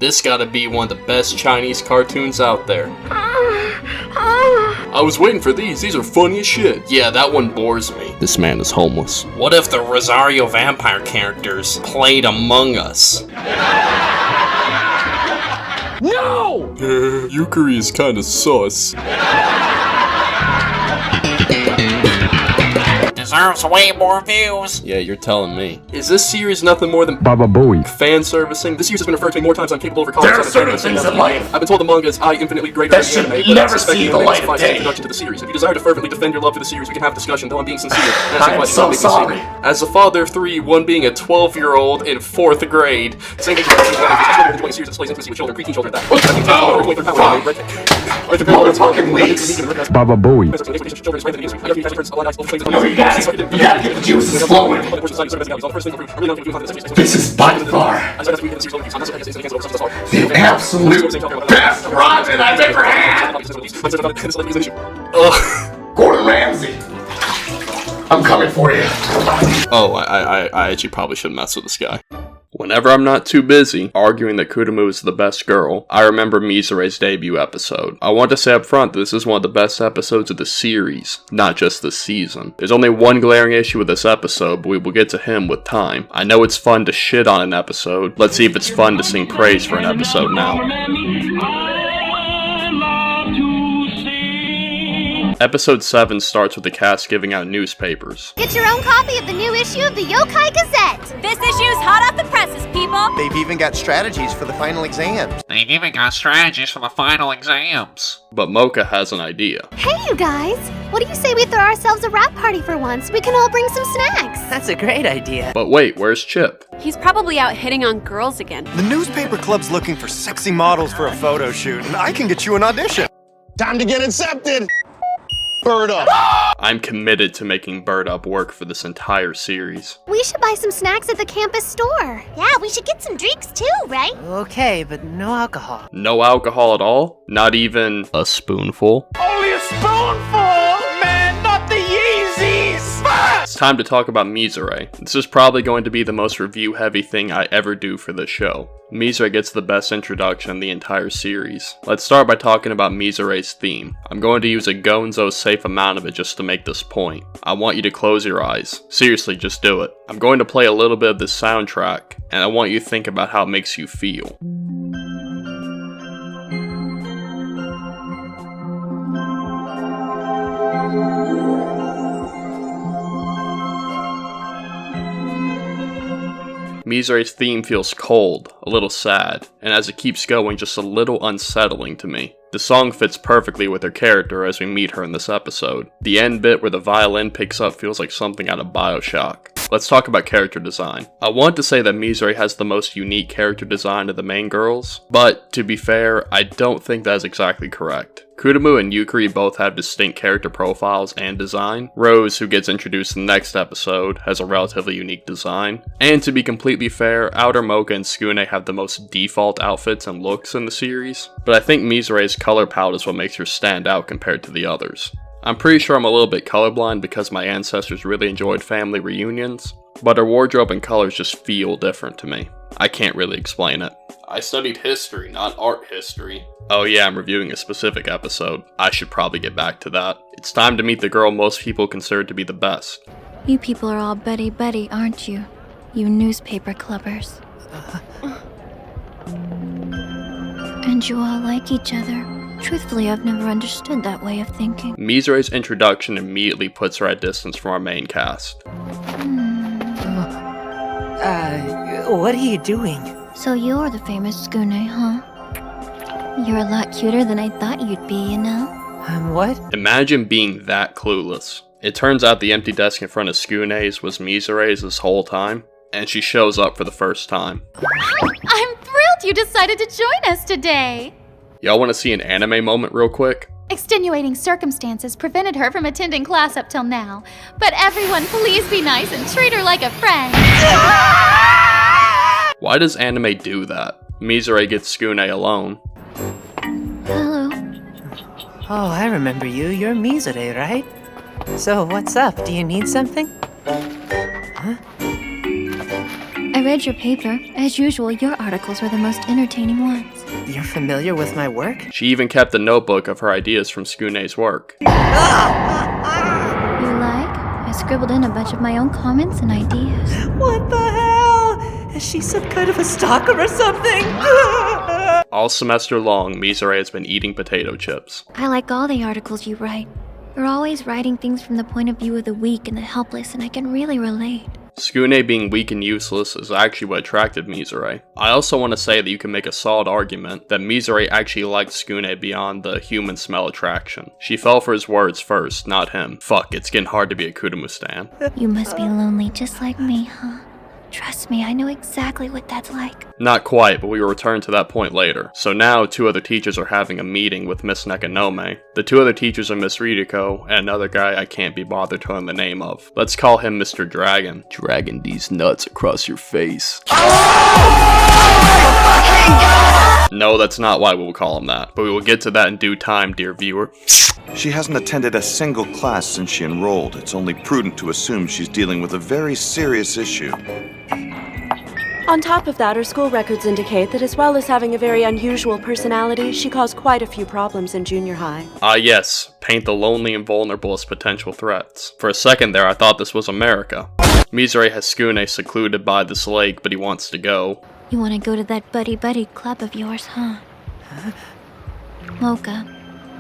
This gotta be one of the best Chinese cartoons out there. I was waiting for these are funny as shit. Yeah, that one bores me. This man is homeless. What if the Rosario Vampire characters played Among Us? No! Yukari is kinda sus. Deserves way more views. Yeah, you're telling me. Is this series nothing more than Baba Booey fan servicing? This series has been referred to me more times than I'm capable of recalling. There are certain things in life I've been told the manga is high, infinitely greater that than the anime, should but never see the light of day. Introduction to the series. If you desire to fervently defend your love for the series, we can have a discussion, though I'm being sincere. I am so sorry. As a father of three, one being a 12-year-old in 4th grade, saying that the series displays intimacy with children, preteen children, that motherfucking leaks. Baba Booey No, you gotta get the juices flowing. This is by far the absolute best ramen I've ever had. Gordon Ramsay, I'm coming for you. Oh, I actually probably shouldn't mess with this guy. Whenever I'm not too busy arguing that Kurumu is the best girl, I remember Mizure's debut episode. I want to say up front that this is one of the best episodes of the series, not just this season. There's only one glaring issue with this episode, but we will get to him with time. I know it's fun to shit on an episode. Let's see if it's fun to sing praise for an episode now. Episode 7 starts with the cast giving out newspapers. Get your own copy of the new issue of the Yokai Gazette. This issue's hot off the presses, people. They've even got strategies for the final exams. But Mocha has an idea. Hey, you guys. What do you say we throw ourselves a rap party for once? We can all bring some snacks. That's a great idea. But wait, where's Chip? He's probably out hitting on girls again. The newspaper club's looking for sexy models for a photo shoot, and I can get you an audition. Time to get accepted. Bird Up. I'm committed to making Bird Up work for this entire series. We should buy some snacks at the campus store. Yeah, we should get some drinks too, right? Okay, but no alcohol. No alcohol at all? Not even a spoonful? Only a spoonful, man, not the Yeezys. It's time to talk about Mizure. This is probably going to be the most review-heavy thing I ever do for this show. Mizure gets the best introduction in the entire series. Let's start by talking about Mizure's theme. I'm going to use a Gonzo safe amount of it just to make this point. I want you to close your eyes. Seriously, just do it. I'm going to play a little bit of this soundtrack, and I want you to think about how it makes you feel. Mizure's theme feels cold, a little sad, and as it keeps going, just a little unsettling to me. The song fits perfectly with her character as we meet her in this episode. The end bit where the violin picks up feels like something out of BioShock. Let's talk about character design. I want to say that Mizure has the most unique character design of the main girls, but to be fair, I don't think that is exactly correct. Kurumu and Yukari both have distinct character profiles and design. Rose, who gets introduced in the next episode, has a relatively unique design. And to be completely fair, Outer Mocha and Skune have the most default outfits and looks in the series, but I think Mizure's color palette is what makes her stand out compared to the others. I'm pretty sure I'm a little bit colorblind because my ancestors really enjoyed family reunions, but her wardrobe and colors just feel different to me. I can't really explain it. I studied history, not art history. Oh yeah, I'm reviewing a specific episode. I should probably get back to that. It's time to meet the girl most people consider to be the best. You people are all buddy-buddy, aren't you? You newspaper clubbers. And you all like each other. Truthfully, I've never understood that way of thinking. Mizure's introduction immediately puts her at distance from our main cast. What are you doing? So you're the famous Skune, huh? You're a lot cuter than I thought you'd be, you know? What? Imagine being that clueless. It turns out the empty desk in front of Skune's was Mizure's this whole time, and she shows up for the first time. I'm thrilled you decided to join us today. Y'all want to see an anime moment real quick? Extenuating circumstances prevented her from attending class up till now. But everyone, please be nice and treat her like a friend. Why does anime do that? Mizure gets Skune alone. Hello. Oh, I remember you. You're Mizure, right? So, what's up? Do you need something? Huh? I read your paper. As usual, your articles were the most entertaining ones. You're familiar with my work? She even kept a notebook of her ideas from Skune's work. You like? I scribbled in a bunch of my own comments and ideas. What the hell? Is she some kind of a stalker or something? All semester long, Mizure has been eating potato chips. I like all the articles you write. You're always writing things from the point of view of the weak and the helpless, and I can really relate. Skune being weak and useless is actually what attracted Mizure. I also want to say that you can make a solid argument that Mizure actually liked Skune beyond the human smell attraction. She fell for his words first, not him. Fuck, it's getting hard to be a Kurumu stan. You must be lonely just like me, huh? Trust me, I know exactly what that's like. Not quite, but we will return to that point later. So now, 2 other teachers are having a meeting with Miss Nekonome. The 2 other teachers are Miss Ridiko, and another guy I can't be bothered to learn the name of. Let's call him Mr. Dragon. Dragging these nuts across your face. No, that's not why we will call him that, but we will get to that in due time, dear viewer. She hasn't attended a single class since she enrolled. It's only prudent to assume she's dealing with a very serious issue. On top of that, her school records indicate that as well as having a very unusual personality, she caused quite a few problems in junior high. Ah yes, paint the lonely and vulnerable as potential threats. For a second there, I thought this was America. Mizure has Skune secluded by this lake, but he wants to go. You want to go to that buddy-buddy club of yours, huh? Mocha,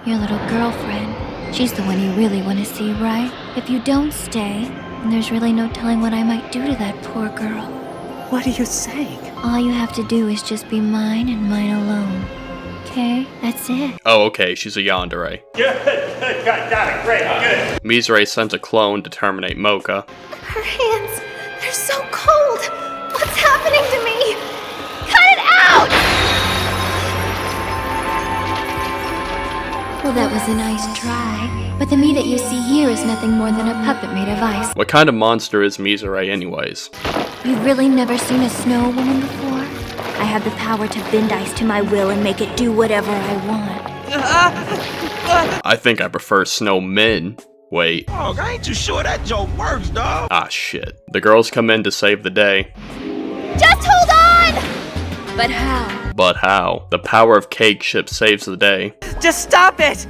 your little girlfriend. She's the one you really want to see, right? If you don't stay, then there's really no telling what I might do to that poor girl. What are you saying? All you have to do is just be mine and mine alone. Okay? That's it. Oh, okay, she's a yandere. Good, got it, great, good. Mizure sent a clone to terminate Mocha. Her hands, they're so cold. What's happening to me? Cut it out! Well, that was a nice try. But the me that you see here is nothing more than a puppet made of ice. What kind of monster is Mizure anyways? You've really never seen a snow woman before? I have the power to bend ice to my will and make it do whatever I want. I think I prefer snowmen. Wait. Oh, I ain't too sure that joke works, dog. Ah shit. The girls come in to save the day. Just hold on! But how? But how? The power of cake ship saves the day. Just stop it!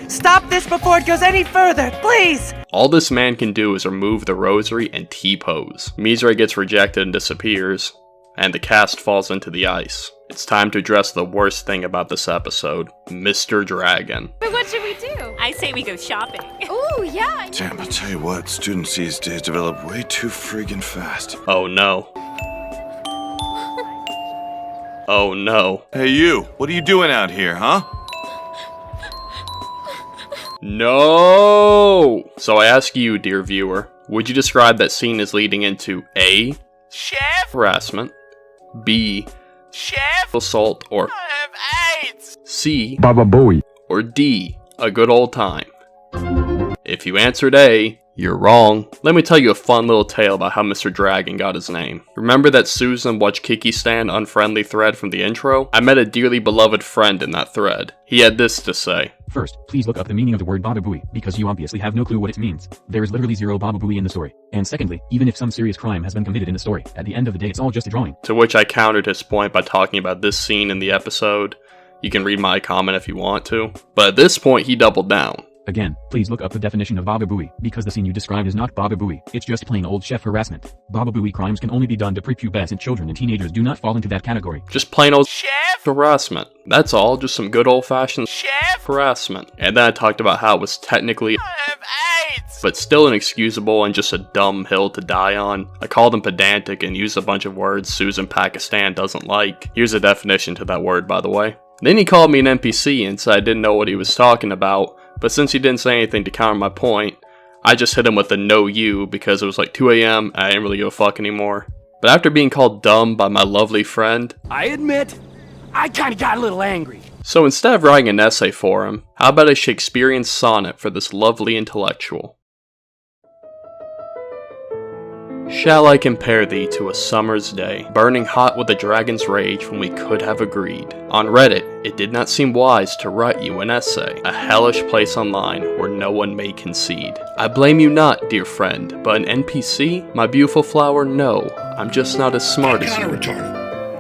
Stop this before it goes any further, please! All this man can do is remove the rosary and T-pose. Mizure gets rejected and disappears, and the cast falls into the ice. It's time to address the worst thing about this episode, Mr. Dragon. But what should we do? I say we go shopping. Ooh, yeah. Damn, I tell you what, students these days develop way too friggin' fast. Oh no. Oh no. Hey you, what are you doing out here, huh? No! So I ask you, dear viewer, would you describe that scene as leading into A, Chef? harassment, B, Chef? assault, or I have AIDS! C, Baba Booey, or D, a good old time? If you answered A, you're wrong. Let me tell you a fun little tale about how Mr. Dragon got his name. Remember that Susan Watch Kiki Stan unfriendly thread from the intro? I met a dearly beloved friend in that thread. He had this to say. First, please look up the meaning of the word Baba Booey, because you obviously have no clue what it means. There is literally zero Baba Booey in the story. And secondly, even if some serious crime has been committed in the story, at the end of the day it's all just a drawing. To which I countered his point by talking about this scene in the episode. You can read my comment if you want to. But at this point he doubled down. Again, please look up the definition of Baba Booey, because the scene you described is not Baba Booey, it's just plain old chef harassment. Baba Booey crimes can only be done to prepubescent children, and teenagers do not fall into that category. Just plain old Chef? harassment. That's all, just some good old-fashioned Chef? harassment. And then I talked about how it was technically I have AIDS! but still inexcusable and just a dumb hill to die on. I called him pedantic and used a bunch of words Susan Pakistan doesn't like. Here's a definition to that word, by the way. Then he called me an NPC and said I didn't know what he was talking about. But since he didn't say anything to counter my point, I just hit him with a no you because it was like 2 AM and I didn't really give a fuck anymore. But after being called dumb by my lovely friend, I admit, I kinda got a little angry. So instead of writing an essay for him, how about a Shakespearean sonnet for this lovely intellectual? Shall I compare thee to a summer's day, burning hot with a dragon's rage when we could have agreed? On Reddit, it did not seem wise to write you an essay, a hellish place online where no one may concede. I blame you not, dear friend, but an NPC? My beautiful flower, no, I'm just not as smart as you.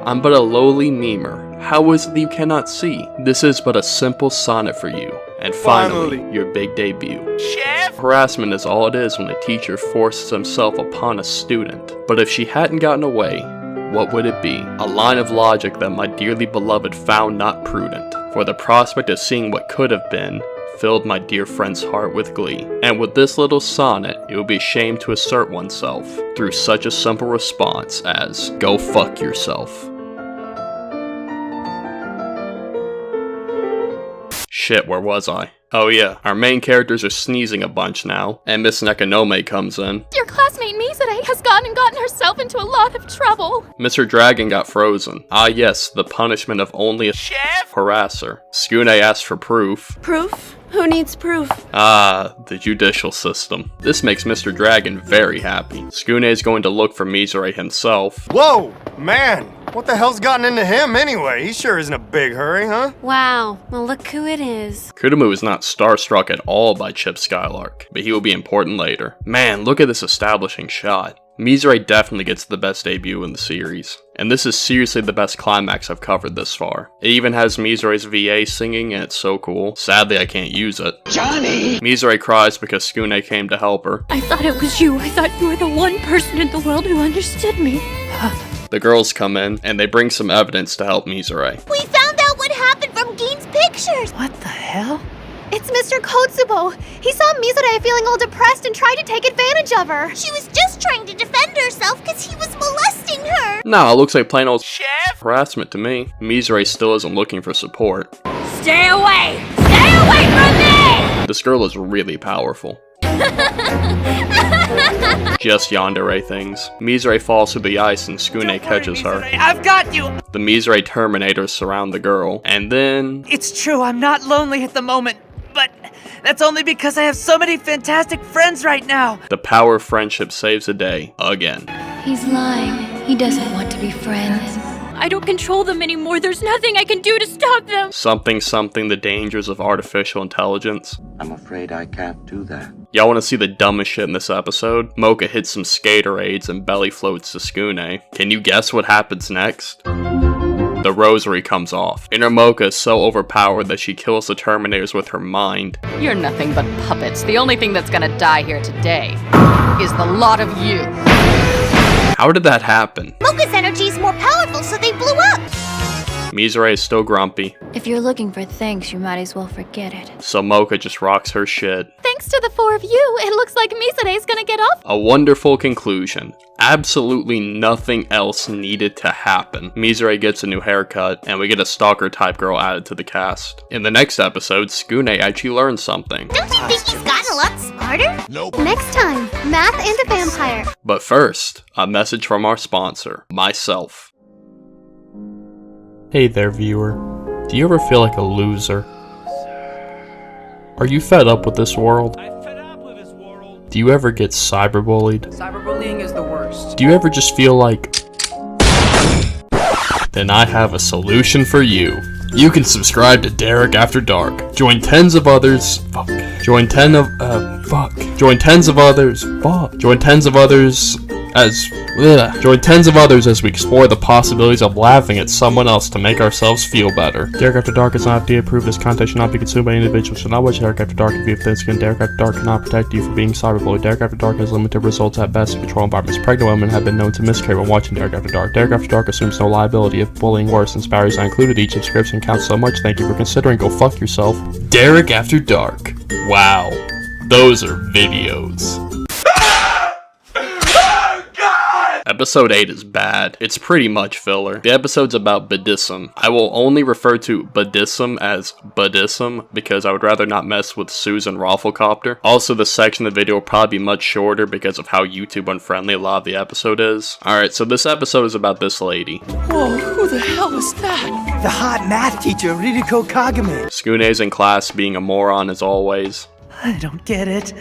I'm but a lowly memer. How is it that you cannot see? This is but a simple sonnet for you. And finally, your big debut. Chef! Harassment is all it is when a teacher forces himself upon a student. But if she hadn't gotten away, what would it be? A line of logic that my dearly beloved found not prudent. For the prospect of seeing what could have been filled my dear friend's heart with glee. And with this little sonnet, it would be a shame to assert oneself through such a simple response as, go fuck yourself. Shit, where was I? Oh yeah, our main characters are sneezing a bunch now, and Miss Nekonome comes in. Your classmate Mizure has gotten herself into a lot of trouble. Mr. Dragon got frozen. Ah yes, the punishment of only a harasser. Skune asked for proof. Proof? Who needs proof? Ah, the judicial system. This makes Mr. Dragon very happy. Skune is going to look for Mizure himself. Whoa, man! What the hell's gotten into him anyway? He sure isn't a big hurry, huh? Wow, well look who it is. Kurumu is not starstruck at all by Chip Skylark, but he will be important later. Man, look at this establishing shot. Mizure definitely gets the best debut in the series, and this is seriously the best climax I've covered this far. It even has Mizure's VA singing, and it's so cool. Sadly, I can't use it. Johnny! Mizure cries because Skune came to help her. I thought it was you. I thought you were the one person in the world who understood me. The girls come in, and they bring some evidence to help Mizure. We found out what happened from Gein's pictures! What the hell? It's Mr. Kotsubo. He saw Mizure feeling all depressed and tried to take advantage of her. She was just trying to defend herself because he was molesting her. No, it looks like plain old harassment to me. Mizure still isn't looking for support. Stay away! Stay away from me! This girl is really powerful. Just yandere things. Mizure falls through the ice and Skune catches her. I've got you! The Mizure Terminators surround the girl, and then... It's true, I'm not lonely at the moment, but that's only because I have so many fantastic friends right now. The power of friendship saves the day, again. He's lying. He doesn't want to be friends. I don't control them anymore. There's nothing I can do to stop them. Something, the dangers of artificial intelligence. I'm afraid I can't do that. Y'all want to see the dumbest shit in this episode? Mocha hits some Skaterades and belly floats to Skune. Can you guess what happens next? The rosary comes off. Inner Mocha is so overpowered that she kills the Terminators with her mind. You're nothing but puppets. The only thing that's gonna die here today is the lot of you. How did that happen? Mocha's energy is more powerful, so they blew up. Mizure is still grumpy. If you're looking for thanks, you might as well forget it. So Mocha just rocks her shit. Thanks to the four of you, it looks like Mizure's gonna get off. A wonderful conclusion. Absolutely nothing else needed to happen. Mizure gets a new haircut, and we get a stalker type girl added to the cast. In the next episode, Skune actually learns something. Don't you think he's gotten a lot smarter? Nope. Next time, math and a vampire. But first, a message from our sponsor, myself. Hey there, viewer. Do you ever feel like a loser? Are you fed up with this world? I'm fed up with this world. Do you ever get cyberbullied? Cyberbullying is the worst. Do you ever just feel like... Then I have a solution for you. You can subscribe to Derek After Dark. Join tens of others... Fuck. Join tens of others as we explore the possibilities of laughing at someone else to make ourselves feel better. Derek After Dark is not FDA approved. This content should not be consumed by individuals. Should not watch Derek After Dark if you have thin skin. Derek After Dark cannot protect you from being cyberbullied. Derek After Dark has limited results at best in control environments. Pregnant women have been known to miscarry when watching Derek After Dark. Derek After Dark assumes no liability if bullying worsens. Barriers not included. Each subscription counts so much. Thank you for considering. Go fuck yourself. Derek After Dark. Wow. Those are videos. Episode Episode 8 is bad. It's pretty much filler. The episode's about Buddhism. I will only refer to Buddhism as Buddhism because I would rather not mess with Susan Rafflecopter. Also, the section of the video will probably be much shorter because of how YouTube unfriendly a lot of the episode is. Alright, so this episode is about this lady. Whoa, who the hell was that? The hot math teacher, Ririko Kagame. Tsukune's in class being a moron as always. I don't get it.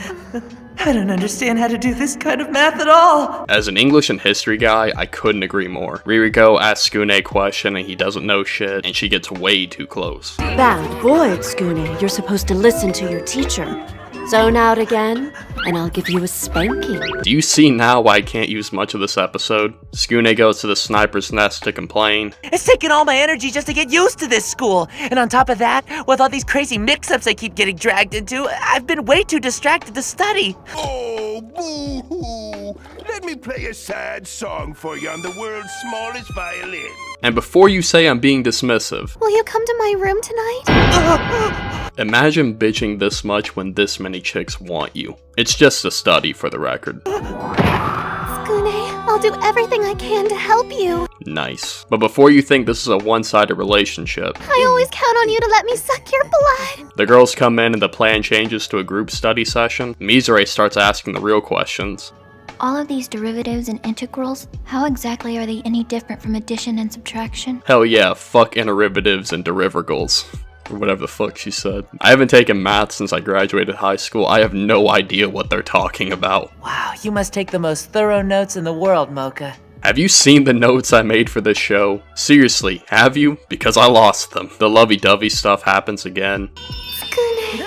I don't understand how to do this kind of math at all. As an English and history guy, I couldn't agree more. Ririko asks Tsukune a question and he doesn't know shit, and she gets way too close. Bad boy, Tsukune. You're supposed to listen to your teacher. Zone out again, and I'll give you a spanking. Do you see now why I can't use much of this episode? Tsukune goes to the sniper's nest to complain. It's taking all my energy just to get used to this school. And on top of that, with all these crazy mix-ups I keep getting dragged into, I've been way too distracted to study. Oh, boo-hoo. Let me play a sad song for you on the world's smallest violin. And before you say I'm being dismissive, Will you come to my room tonight? imagine bitching this much when this many chicks want you. It's just a study for the record. Tsukune, I'll do everything I can to help you. Nice. But before you think this is a one-sided relationship, I always count on you to let me suck your blood. the girls come in and the plan changes to a group study session. Mizure starts asking the real questions. All of these derivatives and integrals, how exactly are they any different from addition and subtraction? Hell yeah, fuck interivatives and derivables. Or whatever the fuck she said. I haven't taken math since I graduated high school. I have no idea what they're talking about. Wow, you must take the most thorough notes in the world, Mocha. Have you seen the notes I made for this show? Seriously, have you? Because I lost them. The lovey-dovey stuff happens again. Tsukune.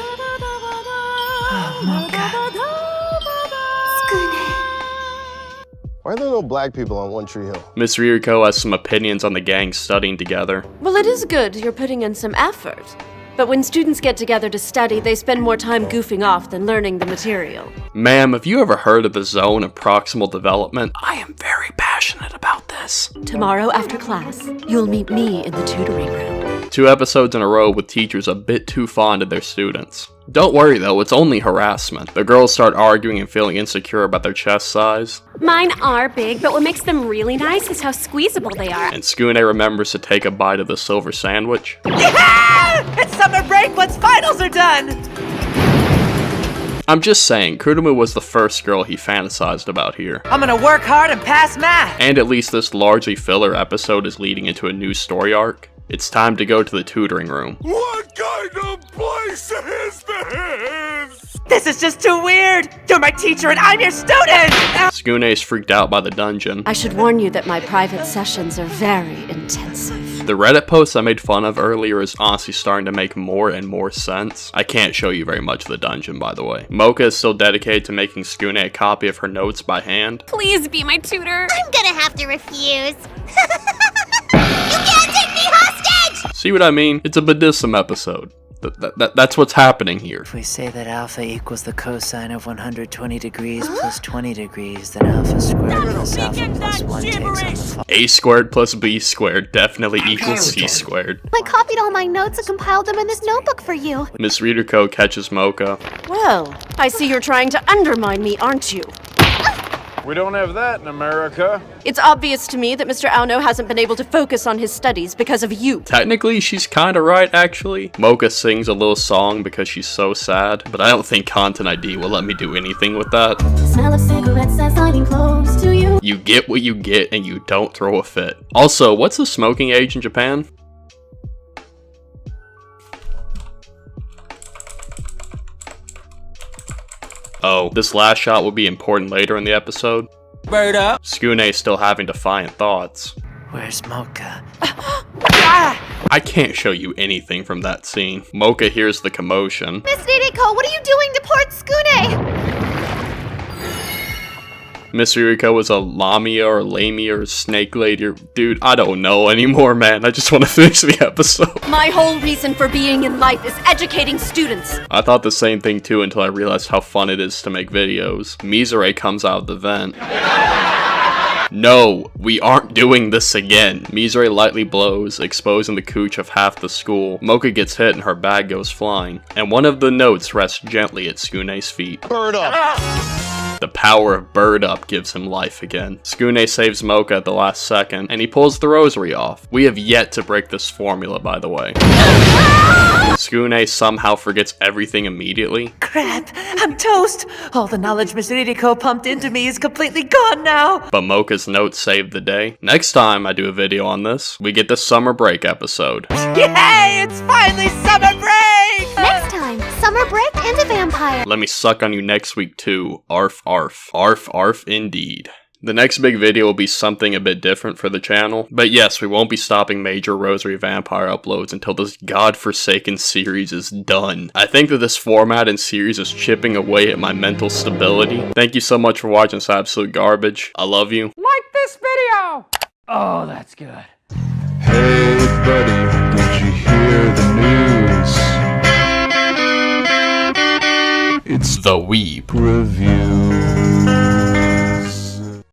Oh, Mocha. Why are there no black people on One Tree Hill? Miss Ririko has some opinions on the gang studying together. Well, it is good you're putting in some effort. But when students get together to study, they spend more time goofing off than learning the material. Ma'am, have you ever heard of the zone of proximal development? I am very passionate about this. Tomorrow after class, you'll meet me in the tutoring room. 2 episodes in a row with teachers a bit too fond of their students. Don't worry though, it's only harassment. The girls start arguing and feeling insecure about their chest size. Mine are big, but what makes them really nice is how squeezable they are. And Tsukune remembers to take a bite of the silver sandwich. Yeah! It's summer break once finals are done! I'm just saying, Kurumu was the first girl he fantasized about here. I'm gonna work hard and pass math! And at least this largely filler episode is leading into a new story arc. It's time to go to the tutoring room. What kind of place is this? This is just too weird! You're my teacher and I'm your student! Tsukune is freaked out by the dungeon. I should warn you that my private sessions are very intensive. The Reddit post I made fun of earlier is honestly starting to make more and more sense. I can't show you very much of the dungeon, by the way. Mocha is still dedicated to making Tsukune a copy of her notes by hand. Please be my tutor. I'm gonna have to refuse. You can't take me hostage! See what I mean? It's a Buddhism episode. That's what's happening here. If we say that alpha equals the cosine of 120 degrees plus 20 degrees, then alpha squared plus alpha plus 1 takes on the A squared plus B squared definitely equals C squared. I copied all my notes and compiled them in this notebook for you. Miss Ririko catches Mocha. Well, I see you're trying to undermine me, aren't you? We don't have that in America. It's obvious to me that Mr. Aono hasn't been able to focus on his studies because of you. Technically, she's kinda right, actually. Mocha sings a little song because she's so sad, but I don't think Content ID will let me do anything with that. Smell of cigarettes as I'm close to you. You get what you get and you don't throw a fit. Also, what's the smoking age in Japan? Oh, this last shot will be important later in the episode. Bird up. Tsukune is still having defiant thoughts. Where's Mocha? I can't show you anything from that scene. Mocha hears the commotion. Miss Ririko, what are you doing to poor Tsukune? Miss Ririko is a lamia or lamia or snake lady or... Dude, I don't know anymore, man. I just want to finish the episode. My whole reason for being in life is educating students. I thought the same thing too until I realized how fun it is to make videos. Mizure comes out of the vent. No, we aren't doing this again. Mizure lightly blows, exposing the cooch of half the school. Mocha gets hit and her bag goes flying. And one of the notes rests gently at Tsukune's feet. Bird up. The power of Bird Up gives him life again. Skune saves Mocha at the last second, and he pulls the rosary off. We have yet to break this formula, by the way. Skune somehow forgets everything immediately. Crap, I'm toast. All the knowledge Miss Ririko pumped into me is completely gone now. But Mocha's note saved the day. Next time I do a video on this, we get the summer break episode. Yay, it's finally summer break! Next time, summer break and a vampire. Let me suck on you next week too. Arf arf. Arf arf indeed. The next big video will be something a bit different for the channel, but yes, we won't be stopping major Rosario Vampire uploads until this godforsaken series is done. I think that this format and series is chipping away at my mental stability. Thank you so much for watching this absolute garbage. I love you. Like this video! Oh, that's good. Hey buddy, did you hear the news? It's The Weeb Review.